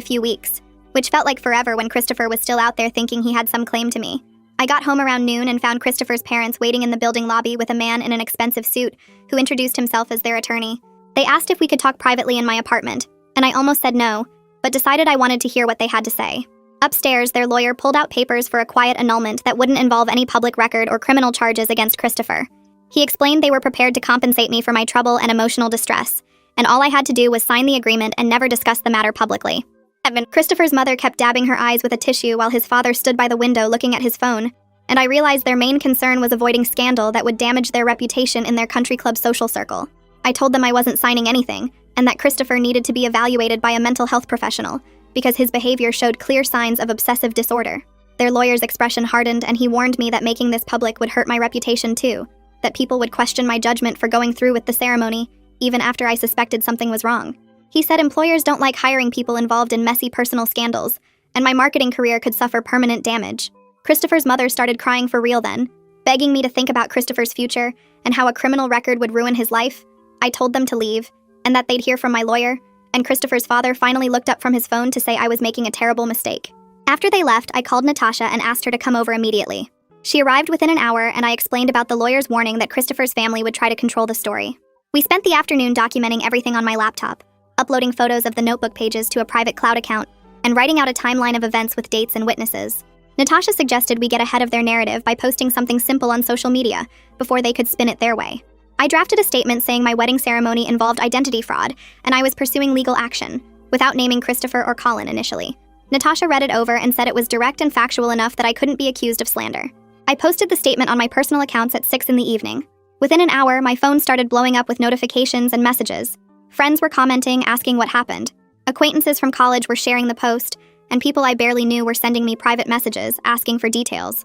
few weeks, which felt like forever when Christopher was still out there thinking he had some claim to me. I got home around noon and found Christopher's parents waiting in the building lobby with a man in an expensive suit who introduced himself as their attorney. They asked if we could talk privately in my apartment, and I almost said no, but decided I wanted to hear what they had to say. Upstairs, their lawyer pulled out papers for a quiet annulment that wouldn't involve any public record or criminal charges against Christopher. He explained they were prepared to compensate me for my trouble and emotional distress, and all I had to do was sign the agreement and never discuss the matter publicly. Christopher's mother kept dabbing her eyes with a tissue while his father stood by the window looking at his phone, and I realized their main concern was avoiding scandal that would damage their reputation in their country club social circle. I told them I wasn't signing anything, and that Christopher needed to be evaluated by a mental health professional, because his behavior showed clear signs of obsessive disorder. Their lawyer's expression hardened, and he warned me that making this public would hurt my reputation too, that people would question my judgment for going through with the ceremony, even after I suspected something was wrong. He said employers don't like hiring people involved in messy personal scandals, and my marketing career could suffer permanent damage. Christopher's mother started crying for real then, begging me to think about Christopher's future and how a criminal record would ruin his life. I told them to leave, and that they'd hear from my lawyer, and Christopher's father finally looked up from his phone to say I was making a terrible mistake. After they left, I called Natasha and asked her to come over immediately. She arrived within an hour, and I explained about the lawyer's warning that Christopher's family would try to control the story. We spent the afternoon documenting everything on my laptop, uploading photos of the notebook pages to a private cloud account, and writing out a timeline of events with dates and witnesses. Natasha suggested we get ahead of their narrative by posting something simple on social media before they could spin it their way. I drafted a statement saying my wedding ceremony involved identity fraud, and I was pursuing legal action, without naming Christopher or Colin initially. Natasha read it over and said it was direct and factual enough that I couldn't be accused of slander. I posted the statement on my personal accounts at 6 in the evening. Within an hour, my phone started blowing up with notifications and messages. Friends were commenting, asking what happened. Acquaintances from college were sharing the post, and people I barely knew were sending me private messages, asking for details.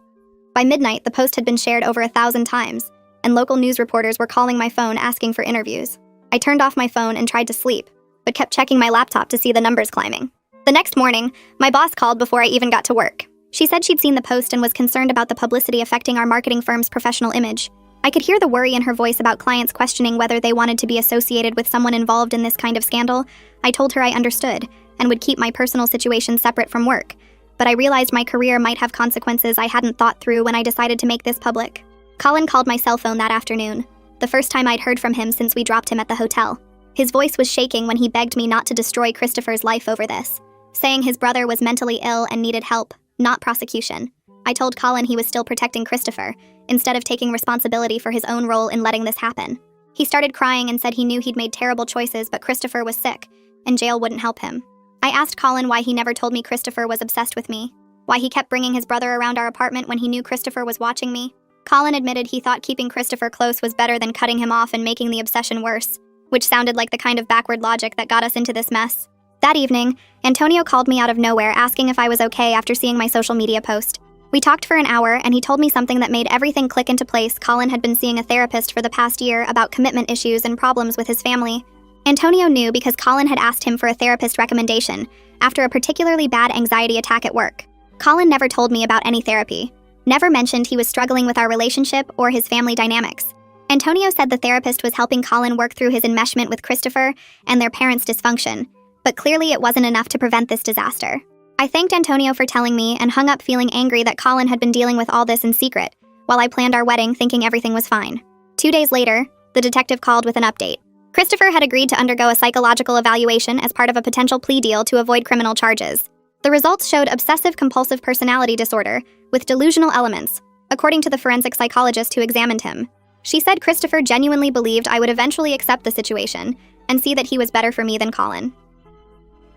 By midnight, the post had been shared over 1,000 times, and local news reporters were calling my phone asking for interviews. I turned off my phone and tried to sleep, but kept checking my laptop to see the numbers climbing. The next morning, my boss called before I even got to work. She said she'd seen the post and was concerned about the publicity affecting our marketing firm's professional image. I could hear the worry in her voice about clients questioning whether they wanted to be associated with someone involved in this kind of scandal. I told her I understood, and would keep my personal situation separate from work, but I realized my career might have consequences I hadn't thought through when I decided to make this public. Colin called my cell phone that afternoon, the first time I'd heard from him since we dropped him at the hotel. His voice was shaking when he begged me not to destroy Christopher's life over this, saying his brother was mentally ill and needed help, not prosecution. I told Colin he was still protecting Christopher, instead of taking responsibility for his own role in letting this happen. He started crying and said he knew he'd made terrible choices, but Christopher was sick, and jail wouldn't help him. I asked Colin why he never told me Christopher was obsessed with me, why he kept bringing his brother around our apartment when he knew Christopher was watching me. Colin admitted he thought keeping Christopher close was better than cutting him off and making the obsession worse, which sounded like the kind of backward logic that got us into this mess. That evening, Antonio called me out of nowhere asking if I was okay after seeing my social media post. We talked for an hour, and he told me something that made everything click into place. Colin had been seeing a therapist for the past year about commitment issues and problems with his family. Antonio knew because Colin had asked him for a therapist recommendation after a particularly bad anxiety attack at work. Colin never told me about any therapy, never mentioned he was struggling with our relationship or his family dynamics. Antonio said the therapist was helping Colin work through his enmeshment with Christopher and their parents' dysfunction, but clearly it wasn't enough to prevent this disaster. I thanked Antonio for telling me and hung up feeling angry that Colin had been dealing with all this in secret, while I planned our wedding thinking everything was fine. 2 days later, the detective called with an update. Christopher had agreed to undergo a psychological evaluation as part of a potential plea deal to avoid criminal charges. The results showed obsessive-compulsive personality disorder with delusional elements, according to the forensic psychologist who examined him. She said Christopher genuinely believed I would eventually accept the situation and see that he was better for me than Colin.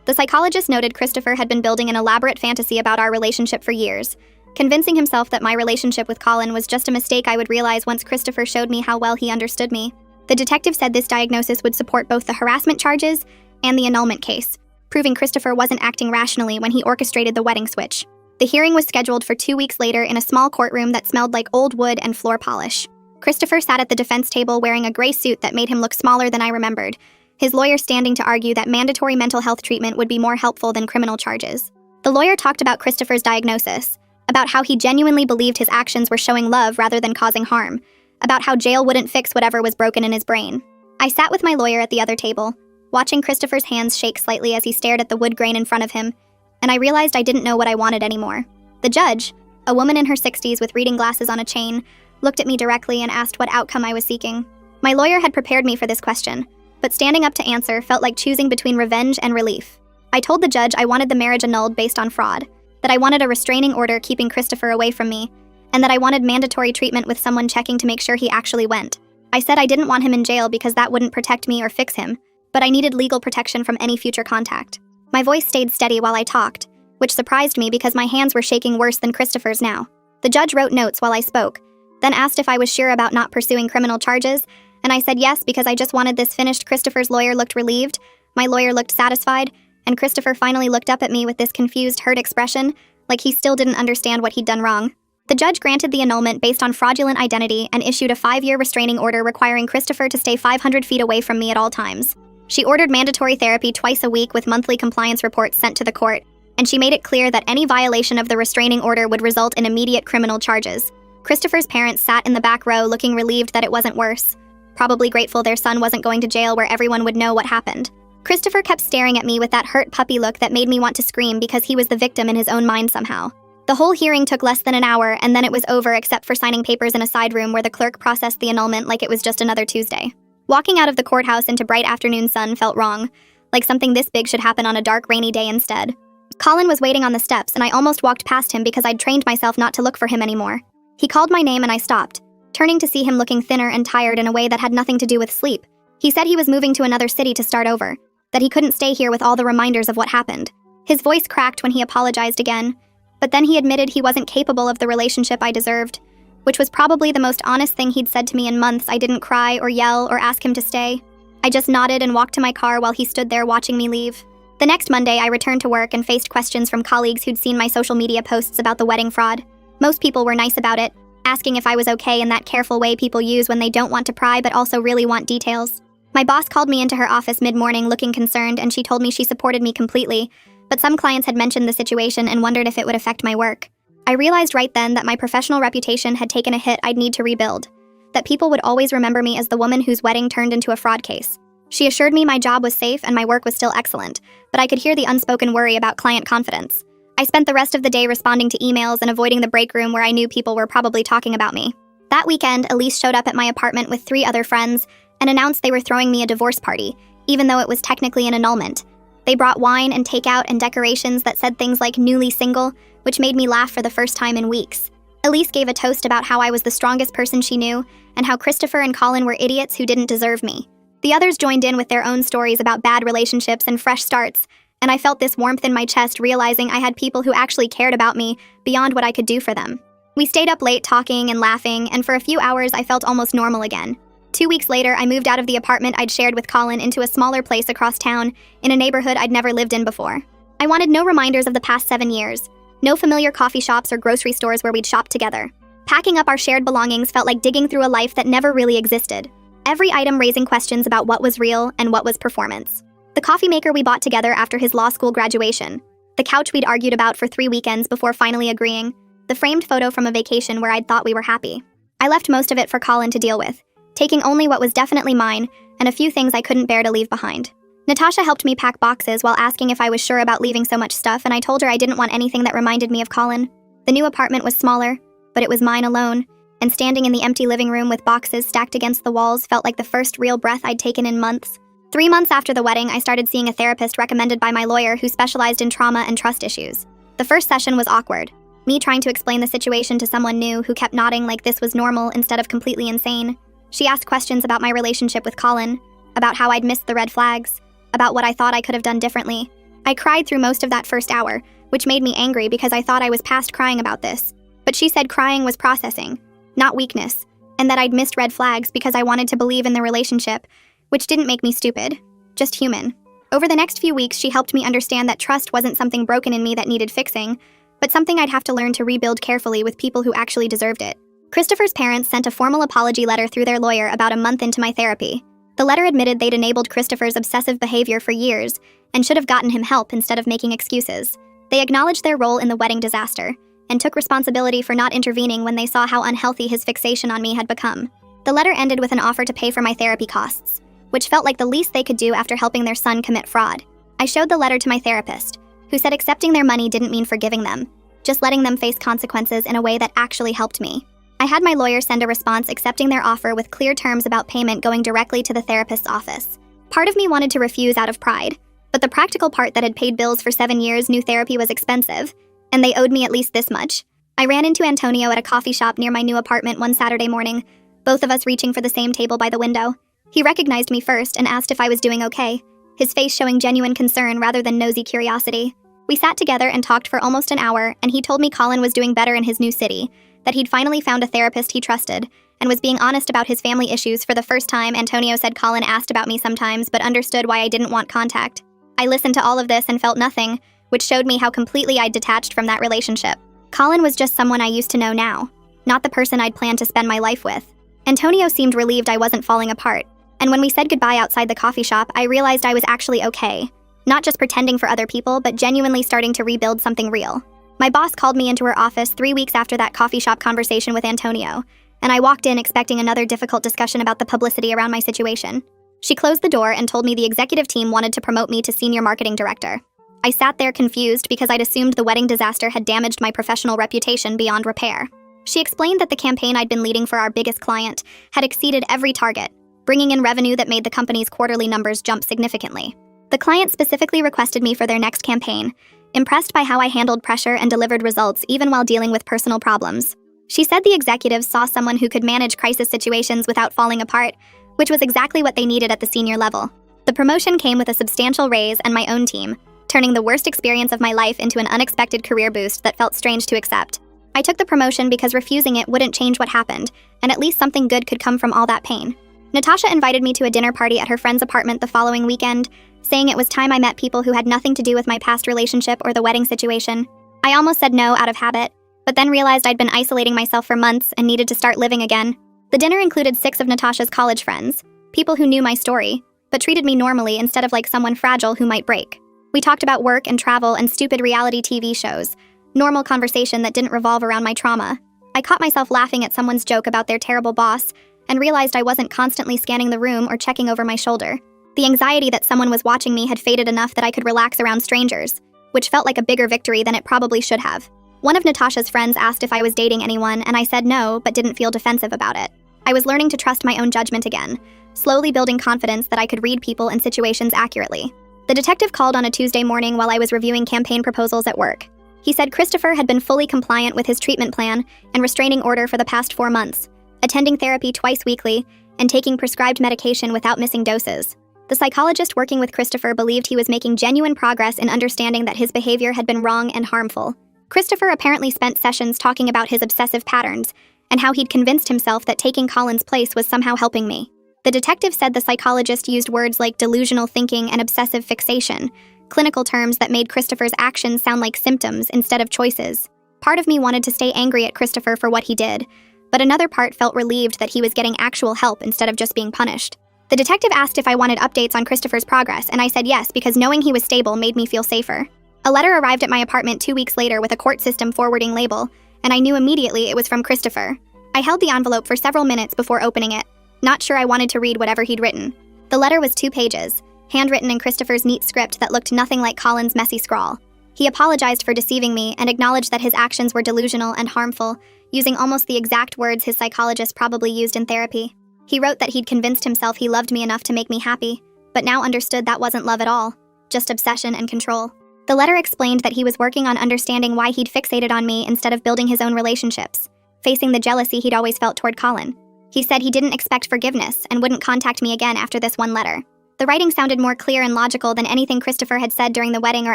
The psychologist noted Christopher had been building an elaborate fantasy about our relationship for years, convincing himself that my relationship with Colin was just a mistake I would realize once Christopher showed me how well he understood me. The detective said this diagnosis would support both the harassment charges and the annulment case, proving Christopher wasn't acting rationally when he orchestrated the wedding switch. The hearing was scheduled for 2 weeks later in a small courtroom that smelled like old wood and floor polish. Christopher sat at the defense table wearing a gray suit that made him look smaller than I remembered, his lawyer standing to argue that mandatory mental health treatment would be more helpful than criminal charges. The lawyer talked about Christopher's diagnosis, about how he genuinely believed his actions were showing love rather than causing harm, about how jail wouldn't fix whatever was broken in his brain. I sat with my lawyer at the other table, watching Christopher's hands shake slightly as he stared at the wood grain in front of him, and I realized I didn't know what I wanted anymore. The judge, a woman in her 60s with reading glasses on a chain, looked at me directly and asked what outcome I was seeking. My lawyer had prepared me for this question, but standing up to answer felt like choosing between revenge and relief. I told the judge I wanted the marriage annulled based on fraud, that I wanted a restraining order keeping Christopher away from me, and that I wanted mandatory treatment with someone checking to make sure he actually went. I said I didn't want him in jail because that wouldn't protect me or fix him, but I needed legal protection from any future contact. My voice stayed steady while I talked, which surprised me because my hands were shaking worse than Christopher's now. The judge wrote notes while I spoke, then asked if I was sure about not pursuing criminal charges, and I said yes because I just wanted this finished. Christopher's lawyer looked relieved, my lawyer looked satisfied, and Christopher finally looked up at me with this confused, hurt expression, like he still didn't understand what he'd done wrong. The judge granted the annulment based on fraudulent identity and issued a 5-year restraining order requiring Christopher to stay 500 feet away from me at all times. She ordered mandatory therapy twice a week with monthly compliance reports sent to the court, and she made it clear that any violation of the restraining order would result in immediate criminal charges. Christopher's parents sat in the back row looking relieved that it wasn't worse, probably grateful their son wasn't going to jail where everyone would know what happened. Christopher kept staring at me with that hurt puppy look that made me want to scream because he was the victim in his own mind somehow. The whole hearing took less than an hour, and then it was over except for signing papers in a side room where the clerk processed the annulment like it was just another Tuesday. Walking out of the courthouse into bright afternoon sun felt wrong, like something this big should happen on a dark, rainy day instead. Colin was waiting on the steps, and I almost walked past him because I'd trained myself not to look for him anymore. He called my name and I stopped, turning to see him looking thinner and tired in a way that had nothing to do with sleep. He said he was moving to another city to start over, that he couldn't stay here with all the reminders of what happened. His voice cracked when he apologized again, but then he admitted he wasn't capable of the relationship I deserved, which was probably the most honest thing he'd said to me in months. I didn't cry or yell or ask him to stay. I just nodded and walked to my car while he stood there watching me leave. The next Monday, I returned to work and faced questions from colleagues who'd seen my social media posts about the wedding fraud. Most people were nice about it, asking if I was okay in that careful way people use when they don't want to pry but also really want details. My boss called me into her office mid-morning looking concerned, and she told me she supported me completely, but some clients had mentioned the situation and wondered if it would affect my work. I realized right then that my professional reputation had taken a hit I'd need to rebuild, that people would always remember me as the woman whose wedding turned into a fraud case. She assured me my job was safe and my work was still excellent, but I could hear the unspoken worry about client confidence. I spent the rest of the day responding to emails and avoiding the break room where I knew people were probably talking about me. That weekend, Elise showed up at my apartment with 3 other friends and announced they were throwing me a divorce party, even though it was technically an annulment. They brought wine and takeout and decorations that said things like newly single, which made me laugh for the first time in weeks. Elise gave a toast about how I was the strongest person she knew, and how Christopher and Colin were idiots who didn't deserve me. The others joined in with their own stories about bad relationships and fresh starts, and I felt this warmth in my chest realizing I had people who actually cared about me beyond what I could do for them. We stayed up late talking and laughing, and for a few hours I felt almost normal again. 2 weeks later, I moved out of the apartment I'd shared with Colin into a smaller place across town, in a neighborhood I'd never lived in before. I wanted no reminders of the past 7 years, no familiar coffee shops or grocery stores where we'd shopped together. Packing up our shared belongings felt like digging through a life that never really existed. Every item raising questions about what was real and what was performance. The coffee maker we bought together after his law school graduation. The couch we'd argued about for 3 weekends before finally agreeing. The framed photo from a vacation where I'd thought we were happy. I left most of it for Colin to deal with, taking only what was definitely mine and a few things I couldn't bear to leave behind. Natasha helped me pack boxes while asking if I was sure about leaving so much stuff, and I told her I didn't want anything that reminded me of Colin. The new apartment was smaller, but it was mine alone, and standing in the empty living room with boxes stacked against the walls felt like the first real breath I'd taken in months. 3 months after the wedding, I started seeing a therapist recommended by my lawyer who specialized in trauma and trust issues. The first session was awkward, me trying to explain the situation to someone new who kept nodding like this was normal instead of completely insane. She asked questions about my relationship with Colin, about how I'd missed the red flags, about what I thought I could have done differently. I cried through most of that first hour, which made me angry because I thought I was past crying about this. But she said crying was processing, not weakness, and that I'd missed red flags because I wanted to believe in the relationship, which didn't make me stupid, just human. Over the next few weeks, she helped me understand that trust wasn't something broken in me that needed fixing, but something I'd have to learn to rebuild carefully with people who actually deserved it. Christopher's parents sent a formal apology letter through their lawyer about a month into my therapy. The letter admitted they'd enabled Christopher's obsessive behavior for years and should have gotten him help instead of making excuses. They acknowledged their role in the wedding disaster and took responsibility for not intervening when they saw how unhealthy his fixation on me had become. The letter ended with an offer to pay for my therapy costs, which felt like the least they could do after helping their son commit fraud. I showed the letter to my therapist, who said accepting their money didn't mean forgiving them, just letting them face consequences in a way that actually helped me. I had my lawyer send a response accepting their offer with clear terms about payment going directly to the therapist's office. Part of me wanted to refuse out of pride, but the practical part that had paid bills for 7 years knew therapy was expensive, and they owed me at least this much. I ran into Antonio at a coffee shop near my new apartment one Saturday morning, both of us reaching for the same table by the window. He recognized me first and asked if I was doing okay, his face showing genuine concern rather than nosy curiosity. We sat together and talked for almost an hour, and he told me Colin was doing better in his new city, that he'd finally found a therapist he trusted, and was being honest about his family issues for the first time. Antonio said Colin asked about me sometimes, but understood why I didn't want contact. I listened to all of this and felt nothing, which showed me how completely I'd detached from that relationship. Colin was just someone I used to know now, not the person I'd planned to spend my life with. Antonio seemed relieved I wasn't falling apart, and when we said goodbye outside the coffee shop, I realized I was actually okay. Not just pretending for other people, but genuinely starting to rebuild something real. My boss called me into her office 3 weeks after that coffee shop conversation with Antonio, and I walked in expecting another difficult discussion about the publicity around my situation. She closed the door and told me the executive team wanted to promote me to senior marketing director. I sat there confused because I'd assumed the wedding disaster had damaged my professional reputation beyond repair. She explained that the campaign I'd been leading for our biggest client had exceeded every target, bringing in revenue that made the company's quarterly numbers jump significantly. The client specifically requested me for their next campaign, impressed by how I handled pressure and delivered results even while dealing with personal problems. She said the executives saw someone who could manage crisis situations without falling apart, which was exactly what they needed at the senior level. The promotion came with a substantial raise and my own team, turning the worst experience of my life into an unexpected career boost that felt strange to accept. I took the promotion because refusing it wouldn't change what happened, and at least something good could come from all that pain. Natasha invited me to a dinner party at her friend's apartment the following weekend, saying it was time I met people who had nothing to do with my past relationship or the wedding situation. I almost said no out of habit, but then realized I'd been isolating myself for months and needed to start living again. The dinner included 6 of Natasha's college friends, people who knew my story, but treated me normally instead of like someone fragile who might break. We talked about work and travel and stupid reality TV shows, normal conversation that didn't revolve around my trauma. I caught myself laughing at someone's joke about their terrible boss and realized I wasn't constantly scanning the room or checking over my shoulder. The anxiety that someone was watching me had faded enough that I could relax around strangers, which felt like a bigger victory than it probably should have. One of Natasha's friends asked if I was dating anyone, and I said no, but didn't feel defensive about it. I was learning to trust my own judgment again, slowly building confidence that I could read people and situations accurately. The detective called on a Tuesday morning while I was reviewing campaign proposals at work. He said Christopher had been fully compliant with his treatment plan and restraining order for the past 4 months, attending therapy twice weekly, and taking prescribed medication without missing doses. The psychologist working with Christopher believed he was making genuine progress in understanding that his behavior had been wrong and harmful. Christopher apparently spent sessions talking about his obsessive patterns and how he'd convinced himself that taking Colin's place was somehow helping me. The detective said the psychologist used words like delusional thinking and obsessive fixation, clinical terms that made Christopher's actions sound like symptoms instead of choices. Part of me wanted to stay angry at Christopher for what he did, but another part felt relieved that he was getting actual help instead of just being punished. The detective asked if I wanted updates on Christopher's progress, and I said yes because knowing he was stable made me feel safer. A letter arrived at my apartment 2 weeks later with a court system forwarding label, and I knew immediately it was from Christopher. I held the envelope for several minutes before opening it, not sure I wanted to read whatever he'd written. The letter was 2 pages, handwritten in Christopher's neat script that looked nothing like Colin's messy scrawl. He apologized for deceiving me and acknowledged that his actions were delusional and harmful, using almost the exact words his psychologist probably used in therapy. He wrote that he'd convinced himself he loved me enough to make me happy, but now understood that wasn't love at all, just obsession and control. The letter explained that he was working on understanding why he'd fixated on me instead of building his own relationships, facing the jealousy he'd always felt toward Colin. He said he didn't expect forgiveness and wouldn't contact me again after this one letter. The writing sounded more clear and logical than anything Christopher had said during the wedding or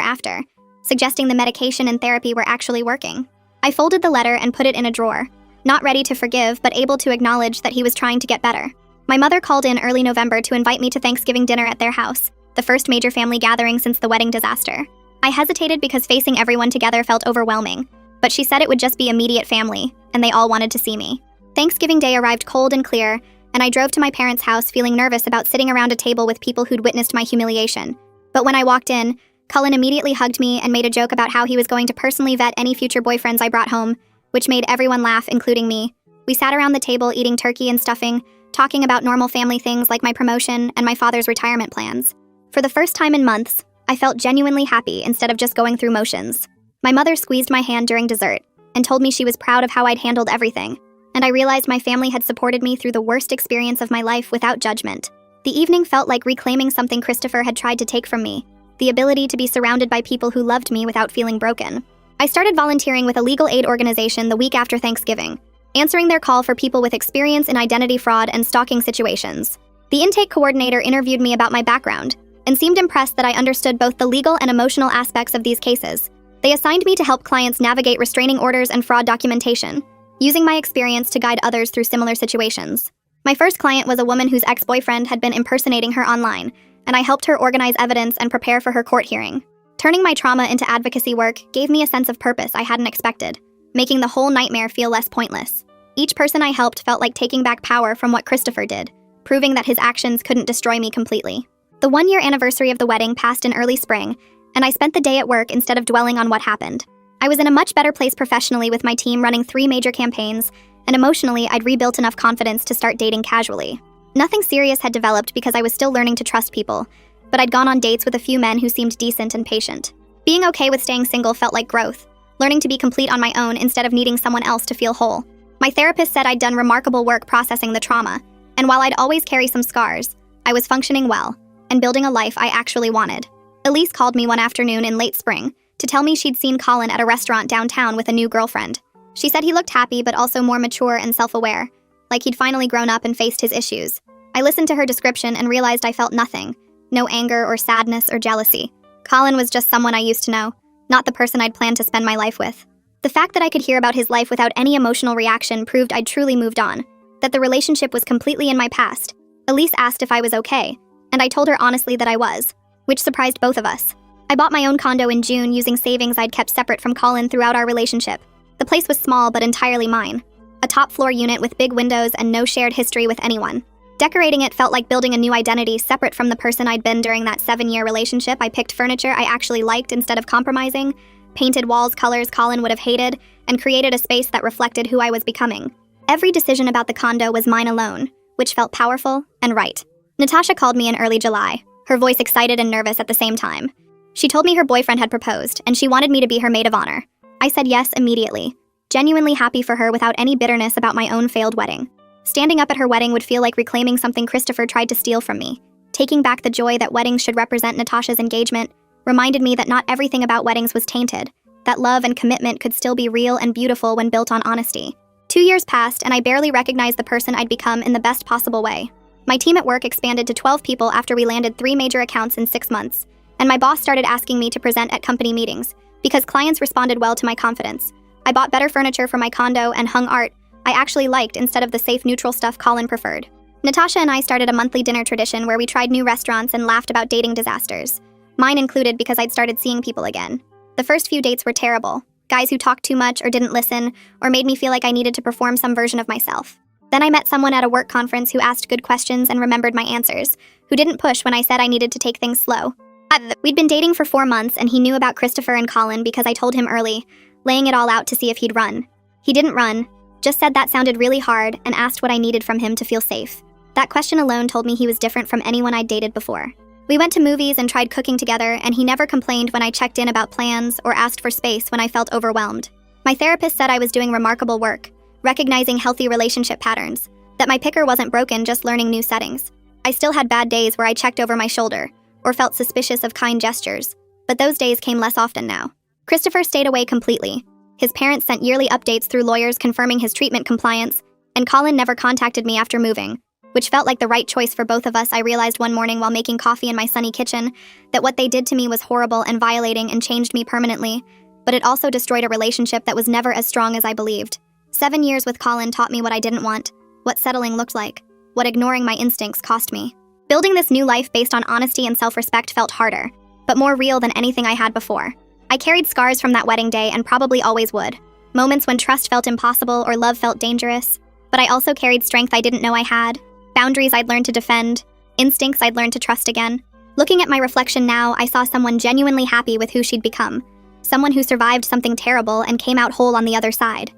after, suggesting the medication and therapy were actually working. I folded the letter and put it in a drawer, not ready to forgive but able to acknowledge that he was trying to get better. My mother called in early November to invite me to Thanksgiving dinner at their house, the first major family gathering since the wedding disaster. I hesitated because facing everyone together felt overwhelming, but she said it would just be immediate family, and they all wanted to see me. Thanksgiving Day arrived cold and clear, and I drove to my parents' house feeling nervous about sitting around a table with people who'd witnessed my humiliation. But when I walked in, Colin immediately hugged me and made a joke about how he was going to personally vet any future boyfriends I brought home, which made everyone laugh, including me. We sat around the table eating turkey and stuffing, talking about normal family things like my promotion and my father's retirement plans. For the first time in months, I felt genuinely happy instead of just going through motions. My mother squeezed my hand during dessert and told me she was proud of how I'd handled everything, and I realized my family had supported me through the worst experience of my life without judgment. The evening felt like reclaiming something Christopher had tried to take from me, the ability to be surrounded by people who loved me without feeling broken. I started volunteering with a legal aid organization the week after Thanksgiving, answering their call for people with experience in identity fraud and stalking situations. The intake coordinator interviewed me about my background and seemed impressed that I understood both the legal and emotional aspects of these cases. They assigned me to help clients navigate restraining orders and fraud documentation, using my experience to guide others through similar situations. My first client was a woman whose ex-boyfriend had been impersonating her online, and I helped her organize evidence and prepare for her court hearing. Turning my trauma into advocacy work gave me a sense of purpose I hadn't expected, making the whole nightmare feel less pointless. Each person I helped felt like taking back power from what Christopher did, proving that his actions couldn't destroy me completely. The 1-year anniversary of the wedding passed in early spring, and I spent the day at work instead of dwelling on what happened. I was in a much better place professionally with my team running 3 major campaigns, and emotionally I'd rebuilt enough confidence to start dating casually. Nothing serious had developed because I was still learning to trust people, but I'd gone on dates with a few men who seemed decent and patient. Being okay with staying single felt like growth, learning to be complete on my own instead of needing someone else to feel whole. My therapist said I'd done remarkable work processing the trauma, and while I'd always carry some scars, I was functioning well and building a life I actually wanted. Elise called me one afternoon in late spring to tell me she'd seen Colin at a restaurant downtown with a new girlfriend. She said he looked happy but also more mature and self-aware, like he'd finally grown up and faced his issues. I listened to her description and realized I felt nothing, no anger or sadness or jealousy. Colin was just someone I used to know, not the person I'd planned to spend my life with. The fact that I could hear about his life without any emotional reaction proved I'd truly moved on, that the relationship was completely in my past. Elise asked if I was okay, and I told her honestly that I was, which surprised both of us. I bought my own condo in June using savings I'd kept separate from Colin throughout our relationship. The place was small but entirely mine, a top-floor unit with big windows and no shared history with anyone. Decorating it felt like building a new identity separate from the person I'd been during that 7-year relationship. I picked furniture I actually liked instead of compromising, painted walls colors Colin would have hated, and created a space that reflected who I was becoming. Every decision about the condo was mine alone, which felt powerful and right. Natasha called me in early July, her voice excited and nervous at the same time. She told me her boyfriend had proposed, and she wanted me to be her maid of honor. I said yes immediately, genuinely happy for her without any bitterness about my own failed wedding. Standing up at her wedding would feel like reclaiming something Christopher tried to steal from me. Taking back the joy that weddings should represent Natasha's engagement reminded me that not everything about weddings was tainted, that love and commitment could still be real and beautiful when built on honesty. 2 years passed, and I barely recognized the person I'd become in the best possible way. My team at work expanded to 12 people after we landed 3 major accounts in 6 months, and my boss started asking me to present at company meetings because clients responded well to my confidence. I bought better furniture for my condo and hung art I actually liked instead of the safe, neutral stuff Colin preferred. Natasha and I started a monthly dinner tradition where we tried new restaurants and laughed about dating disasters. Mine included because I'd started seeing people again. The first few dates were terrible. Guys who talked too much or didn't listen, or made me feel like I needed to perform some version of myself. Then I met someone at a work conference who asked good questions and remembered my answers, who didn't push when I said I needed to take things slow. We'd been dating for 4 months, and he knew about Christopher and Colin because I told him early, laying it all out to see if he'd run. He didn't run, just said that sounded really hard and asked what I needed from him to feel safe. That question alone told me he was different from anyone I'd dated before. We went to movies and tried cooking together, and he never complained when I checked in about plans or asked for space when I felt overwhelmed. My therapist said I was doing remarkable work, recognizing healthy relationship patterns, that my picker wasn't broken, just learning new settings. I still had bad days where I checked over my shoulder or felt suspicious of kind gestures, but those days came less often now. Christopher stayed away completely. His parents sent yearly updates through lawyers confirming his treatment compliance, and Colin never contacted me after moving, which felt like the right choice for both of us. I realized one morning while making coffee in my sunny kitchen that what they did to me was horrible and violating and changed me permanently, but it also destroyed a relationship that was never as strong as I believed. 7 years with Colin taught me what I didn't want, what settling looked like, what ignoring my instincts cost me. Building this new life based on honesty and self-respect felt harder, but more real than anything I had before. I carried scars from that wedding day and probably always would. Moments when trust felt impossible or love felt dangerous. But I also carried strength I didn't know I had, boundaries I'd learned to defend, instincts I'd learned to trust again. Looking at my reflection now, I saw someone genuinely happy with who she'd become. Someone who survived something terrible and came out whole on the other side.